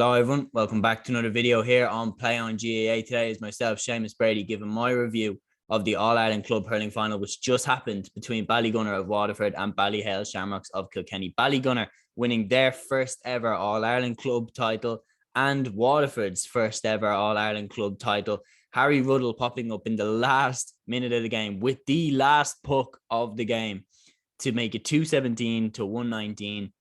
Hello everyone, welcome back to another video here on Play on GAA. Today is myself, Seamus, Brady, giving my review of the All-Ireland Club Hurling Final, which just happened between Ballygunner of Waterford and Ballyhale Shamrocks of Kilkenny. Ballygunner winning their first ever All-Ireland Club title and Waterford's first ever All-Ireland Club title. Harry Ruddle popping up in the last minute of the game with the last puck of the game to make it 2-17 to 1-19.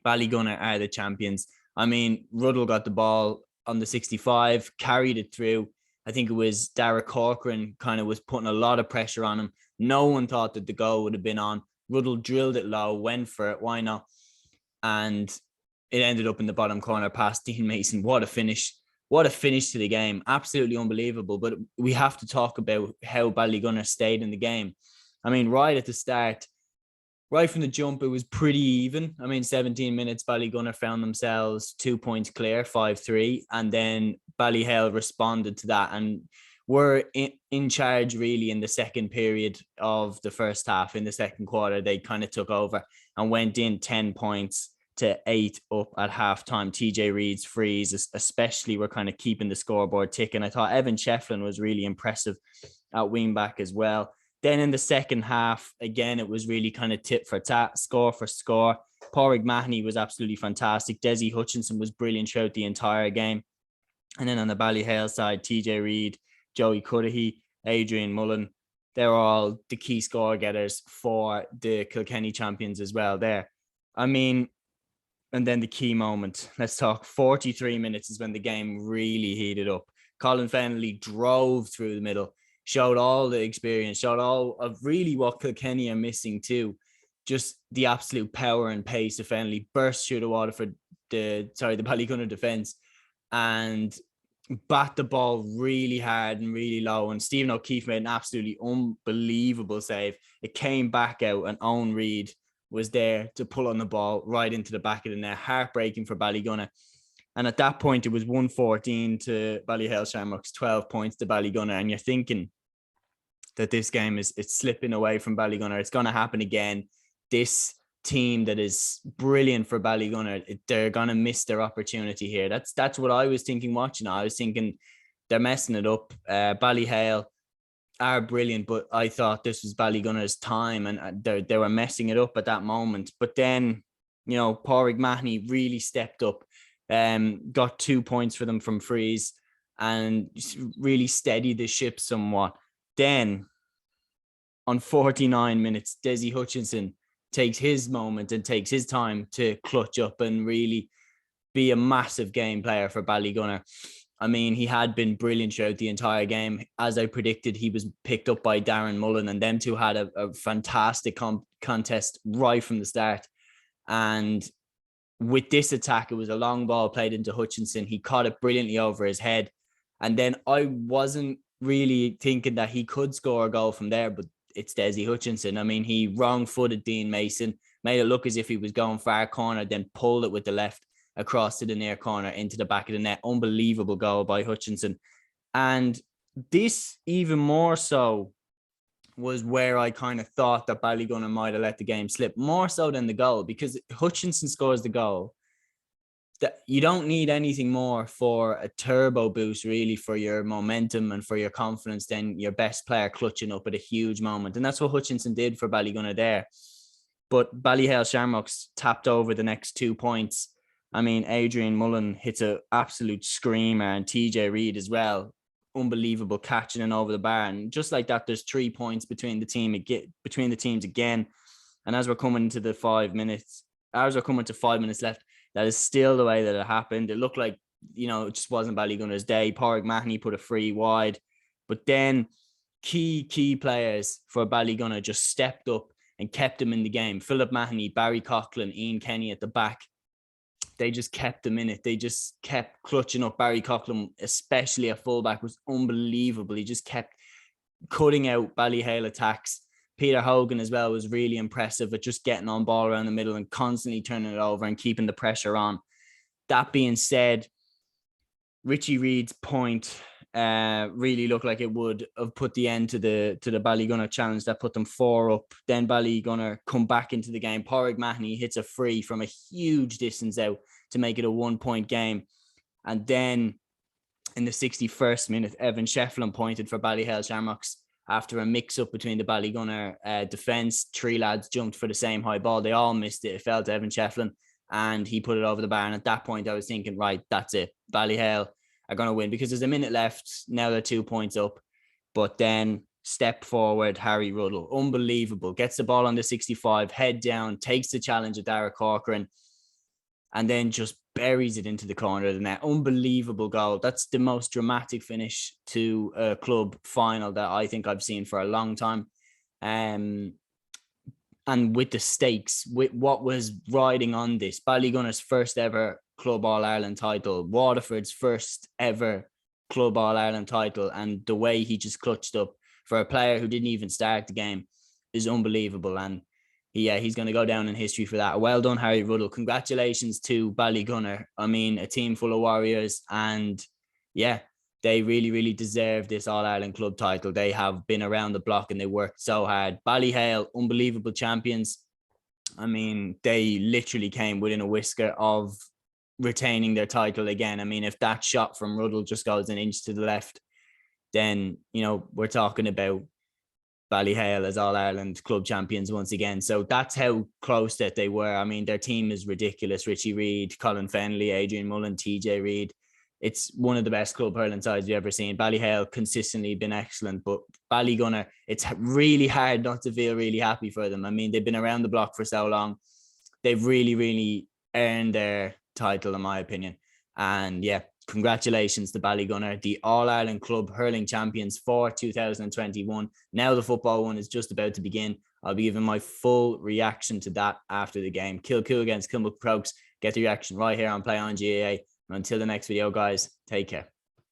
Ballygunner are the champions. I mean, Ruddle got the ball on the 65, carried it through. I think it was Barry Coughlan kind of was putting a lot of pressure on him. No one thought that the goal would have been on. Ruddle drilled it low, went for it. Why not? And it ended up in the bottom corner past Dean Mason. What a finish. What a finish to the game. Absolutely unbelievable. But we have to talk about how Ballygunner stayed in the game. I mean, right at the start, right from the jump, it was pretty even. I mean, 17 minutes, Ballygunner found themselves 2 points clear, 5-3. And then Ballyhale responded to that and were in charge really in the second period of the first half. In the second quarter, they kind of took over and went in 10 points to 8 up at halftime. TJ Reid's frees, especially, were kind of keeping the scoreboard ticking. I thought Evan Shefflin was really impressive at wing back as well. Then in the second half, again, it was really kind of tit for tat, score for score. Pádraic Mahony was absolutely fantastic. Dessie Hutchinson was brilliant throughout the entire game. And then on the Ballyhale side, TJ Reid, Joey Cudahy, Adrian Mullen, they're all the key score getters for the Kilkenny champions as well there. I mean, and then the key moment, let's talk 43 minutes is when the game really heated up. Colin Fennelly drove through the middle, showed all the experience, showed all of really what Kilkenny are missing too. Just the absolute power and pace of Fennelly, burst through the Waterford, the Ballygunner defence, and bat the ball really hard and really low. And Stephen O'Keefe made an absolutely unbelievable save. It came back out and Owen Reid was there to pull on the ball right into the back of the net. Heartbreaking for Ballygunner. And at that point, it was 1-14 to Ballyhale Shamrocks, 12 points to Ballygunner. And you're thinking that this game it's slipping away from Ballygunner. It's going to happen again. This team that is brilliant for Ballygunner, they're going to miss their opportunity here. That's what I was thinking watching. I was thinking they're messing it up. Ballyhale are brilliant, but I thought this was Ballygunner's time, and they were messing it up at that moment. But then, you know, Pádraic Mahony really stepped up, got 2 points for them from frees and really steadied the ship somewhat. Then on 49 minutes, Dessie Hutchinson takes his moment and takes his time to clutch up and really be a massive game player for Ballygunner. I mean, he had been brilliant throughout the entire game. As I predicted, he was picked up by Darren Mullen, and them two had a fantastic contest right from the start. And with this attack, it was a long ball played into Hutchinson. He caught it brilliantly over his head. And then I wasn't really thinking that he could score a goal from there, but it's Dessie Hutchinson. I mean, he wrong-footed Dean Mason, made it look as if he was going far corner, then pulled it with the left across to the near corner into the back of the net. Unbelievable goal by Hutchinson. And this even more so was where I kind of thought that Ballygunner might have let the game slip, more so than the goal, because Hutchinson scores the goal. That you don't need anything more for a turbo boost, really, for your momentum and for your confidence than your best player clutching up at a huge moment. And that's what Hutchinson did for Ballygunner there. But Ballyhale Shamrocks tapped over the next 2 points. I mean, Adrian Mullen hits an absolute screamer, and TJ Reid as well. Unbelievable catching and over the bar. And just like that, there's 3 points between the teams again. And as we're coming to 5 minutes left, that is still the way that it happened. It looked like, you know, it just wasn't Ballygunner's day. Pádraic Mahony put a free wide. But then key players for Ballygunner just stepped up and kept them in the game. Phillip Mahony, Barry Coughlan, Ian Kenny at the back. They just kept them in it. They just kept clutching up. Barry Coughlan, especially at fullback, was unbelievable. He just kept cutting out Ballyhale attacks. Peter Hogan as well was really impressive at just getting on ball around the middle and constantly turning it over and keeping the pressure on. That being said, Richie Reid's point really looked like it would have put the end to the Ballygunner challenge that put them 4 up. Then Ballygunner come back into the game. Pádraic Mahony hits a free from a huge distance out to make it a 1-point game. And then in the 61st minute, Evan Shefflin pointed for Ballyhale Shamrocks after a mix-up between the Ballygunner defence. 3 lads jumped for the same high ball. They all missed it. It fell to Evan Shefflin, and he put it over the bar. And at that point, I was thinking, right, that's it. Ballyhale are going to win because there's a minute left. Now they're 2 points up. But then step forward, Harry Ruddle. Unbelievable. Gets the ball on the 65, head down, takes the challenge of Dara Corcoran, and then just buries it into the corner of the net. Unbelievable goal. That's the most dramatic finish to a club final that I think I've seen for a long time. And with the stakes, with what was riding on this, Ballygunner's first ever Club All-Ireland title, Waterford's first ever Club All-Ireland title, and the way he just clutched up for a player who didn't even start the game is unbelievable. And he's going to go down in history for that. Well done, Harry Ruddle. Congratulations to Ballygunner. I mean, a team full of warriors, and they really, really deserve this All-Ireland club title. They have been around the block and they worked so hard. Ballyhale, unbelievable champions. I mean, they literally came within a whisker of retaining their title again. I mean, if that shot from Ruddle just goes an inch to the left, then, we're talking about Ballyhale as All-Ireland club champions once again. So that's how close that they were. I mean, their team is ridiculous. Richie Reid, Colin Fennelly, Adrian Mullen, TJ Reid. It's one of the best club hurling sides you've ever seen. Ballyhale consistently been excellent, but Ballygunner, it's really hard not to feel really happy for them. I mean, they've been around the block for so long. They've really, really earned their title, in my opinion. And congratulations to Ballygunner, the All-Ireland Club Hurling Champions for 2021. Now the football one is just about to begin. I'll be giving my full reaction to that after the game. Kilcoo against Kilmacrokes. Get the reaction right here on Play on GAA. And until the next video, guys, take care.